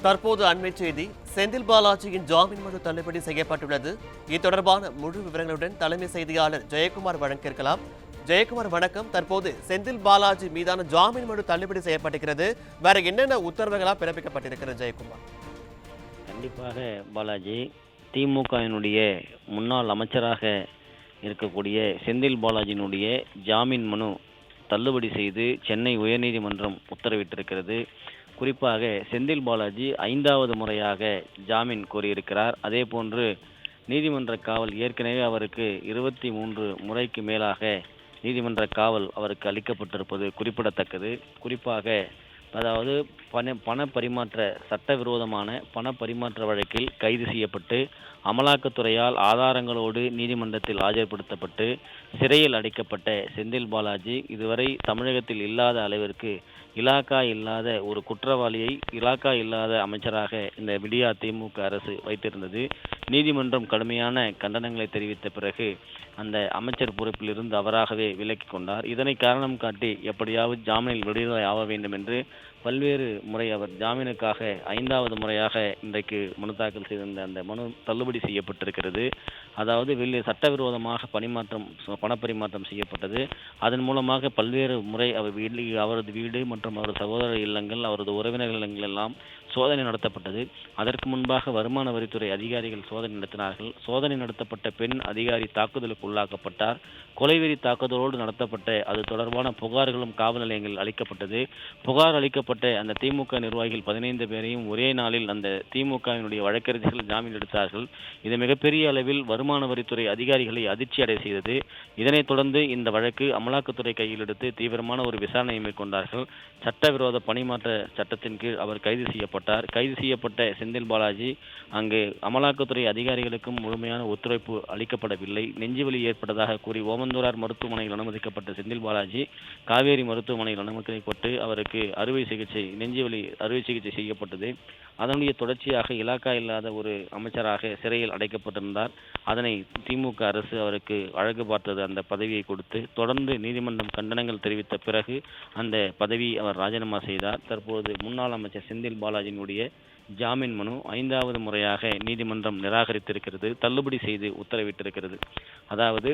தற்போது அண்மை செய்தி. செந்தில் பாலாஜியின் ஜாமீன் மனு தள்ளுபடி செய்யப்பட்டுள்ளது. இது தொடர்பான முழு விவரங்களுடன் தலைமை செய்தியாளர் ஜெயக்குமார் வழங்கியிருக்கலாம். ஜெயக்குமார் வணக்கம். தற்போது செந்தில் பாலாஜி மீதான ஜாமீன் மனு தள்ளுபடி செய்யப்பட்டிருக்கிறது. வேற என்னென்ன உத்தரவுகளாக பிறப்பிக்கப்பட்டிருக்கிறது ஜெயக்குமார்? கண்டிப்பாக பாலாஜி, திமுகவினுடைய முன்னாள் அமைச்சராக இருக்கக்கூடிய செந்தில் பாலாஜியினுடைய ஜாமீன் மனு தள்ளுபடி செய்து சென்னை உயர்நீதிமன்றம் உத்தரவிட்டிருக்கிறது. குறிப்பாக செந்தில் பாலாஜி 5வது முறையாக ஜாமீன் கோரியிருக்கிறார். அதே போன்று நீதிமன்ற காவல் ஏற்கனவே அவருக்கு 23 முறைக்கு மேலாக நீதிமன்ற காவல் அவருக்கு அளிக்கப்பட்டிருப்பது குறிப்பிடத்தக்கது. குறிப்பாக அதாவது பண பரிமாற்ற சட்டவிரோதமான பண பரிமாற்ற வழக்கில் கைது செய்யப்பட்டு அமலாக்கத்துறையால் ஆதாரங்களோடு நீதிமன்றத்தில் ஆஜர்படுத்தப்பட்டு சிறையில் அடைக்கப்பட்ட செந்தில் பாலாஜி இதுவரை தமிழகத்தில் இல்லாத அளவிற்கு இலாக்கா இல்லாத ஒரு குற்றவாளியை இலாக்கா இல்லாத அமைச்சராக இந்த விடியா திமுக அரசு வைத்திருந்தது. நீதிமன்றம் கடுமையான கண்டனங்களை தெரிவித்த பிறகு அந்த அமைச்சர் பொறுப்பில் இருந்து அவராகவே விலக்கி கொண்டார். இதனை காரணம் காட்டி எப்படியாவது ஜாமீனில் விடுதலை ஆக வேண்டும் என்று பல்வேறு முறை அவர் ஜாமீனுக்காக 5வது முறையாக இன்றைக்கு மனு தாக்கல் செய்திருந்த அந்த மனு தள்ளுபடி செய்யப்பட்டிருக்கிறது. அதாவது சட்டவிரோதமாக பணப்பரிமாற்றம் செய்யப்பட்டது. அதன் மூலமாக பல்வேறு முறை அவரது வீடு மற்றும் அவரது சகோதரர் இல்லங்கள், அவரது உறவினர்கள் இல்லங்கள் எல்லாம் சோதனை நடத்தப்பட்டது. அதற்கு முன்பாக வருமான வரித்துறை அதிகாரிகள் சோதனை நடத்தினார்கள். சோதனை நடத்தப்பட்ட பெண் அதிகாரி தாக்குதலுக்கு உள்ளாக்கப்பட்டார். கொலைவெறி தாக்குதலோடு நடத்தப்பட்ட அது தொடர்பான புகார்களும் காவல் நிலையங்கள் அளிக்கப்பட்டது. புகார் அளிக்கப்பட்ட அந்த திமுக நிர்வாகிகள் 15 பேரையும் ஒரே நாளில் அந்த திமுகவினுடைய வழக்கறிஞர்கள் ஜாமீன் எடுத்தார்கள். இது மிகப்பெரிய அளவில் வருமான வரித்துறை அதிகாரிகளை அதிர்ச்சி அடைய செய்தது. இதனைத் தொடர்ந்து இந்த வழக்கு அமலாக்கத்துறை கையில் எடுத்து தீவிரமான ஒரு விசாரணையை மேற்கொண்டார்கள். சட்டவிரோத பணிமாற்ற சட்டத்தின் கீழ் அவர் கைது செய்யப்பட்டார். கைது செய்யப்பட்ட செந்தில் பாலாஜி அங்கு அமலாக்கத்துறை அதிகாரிகளுக்கும் முழுமையான ஒத்துழைப்பு அளிக்கப்படவில்லை. நெஞ்சுவலி ஏற்பட்டதாக கூறி ஓமந்தூரார் மருத்துவமனையில் அனுமதிக்கப்பட்ட செந்தில் பாலாஜி காவேரி மருத்துவமனையில் அனுமதிக்கப்பட்டு அவருக்கு நெஞ்சுவலி அறுவை சிகிச்சை செய்யப்பட்டது. அதனுடைய தொடர்ச்சியாக இலாக்கா இல்லாத ஒரு அமைச்சராக சிறையில் அடைக்கப்பட்டிருந்தார். அதனை திமுக அரசு அவருக்கு அழகு பார்த்தது அந்த பதவியை கொடுத்து. தொடர்ந்து நீதிமன்றம் கண்டனங்கள் தெரிவித்த பிறகு அந்த பதவியை அவர் ராஜினாமா செய்தார். தற்போது முன்னாள் அமைச்சர் செந்தில் பாலாஜியினுடைய ஜாமீன் மனு 5வது முறையாக நீதிமன்றம் நிராகரித்திருக்கிறது, தள்ளுபடி செய்து உத்தரவிட்டிருக்கிறது. அதாவது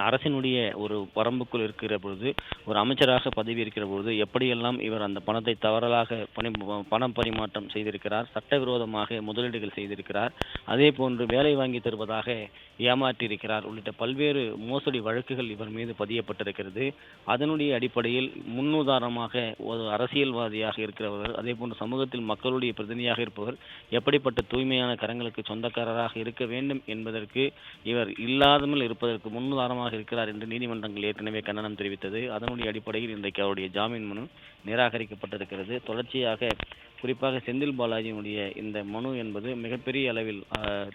அரசினுடைய ஒரு வரம்புக்குள் இருக்கிற பொழுது, ஒரு அமைச்சராக பதவி இருக்கிற பொழுது எப்படியெல்லாம் இவர் அந்த பணத்தை தவறலாக பணம் பரிமாற்றம் செய்திருக்கிறார், சட்டவிரோதமாக முதலீடுகள் செய்திருக்கிறார், அதே போன்று வேலை வாங்கி தருவதாக ஏமாற்றியிருக்கிறார் உள்ளிட்ட பல்வேறு மோசடி வழக்குகள் இவர் மீது பதியப்பட்டிருக்கிறது. அதனுடைய அடிப்படையில் முன்னுதாரணமாக ஒரு அரசியல்வாதியாக இருக்கிறவர், அதே போன்று சமூகத்தில் மக்களுடைய பிரதிநிதியாக இருப்பவர் எப்படிப்பட்ட தூய்மையான கரங்களுக்கு சொந்தக்காரராக இருக்க வேண்டும் என்பதற்கு இவர் இல்லாமல் இருப்பதற்கு முன்னுதாரணமாக இருக்கிறார் என்று நீதிமன்றங்கள் ஏற்கனவே கண்டனம் தெரிவித்தது. அதனுடைய அடிப்படையில் இன்றைக்கு அவருடைய ஜாமீன் மனு நிராகரிக்கப்பட்டிருக்கிறது. தொடர்ச்சியாக குறிப்பாக செந்தில் பாலாஜியினுடைய இந்த மனு என்பது மிகப்பெரிய அளவில்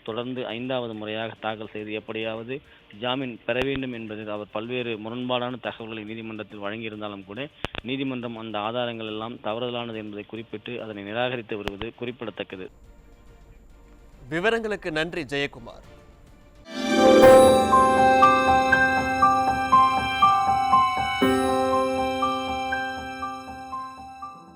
தொடர்ந்து 5வது முறையாக தாக்கல் செய்து எப்படியாவது ஜாமீன் பெற வேண்டும் என்பதில் அவர் பல்வேறு முரண்பாடான தகவல்களை நீதிமன்றத்தில் வழங்கியிருந்தாலும் கூட நீதிமன்றம் அந்த ஆதாரங்கள் எல்லாம் தவறுதலானது என்பதை குறிப்பிட்டு அதனை நிராகரித்து வருவது குறிப்பிடத்தக்கது. விவரங்களுக்கு நன்றி ஜெயக்குமார்.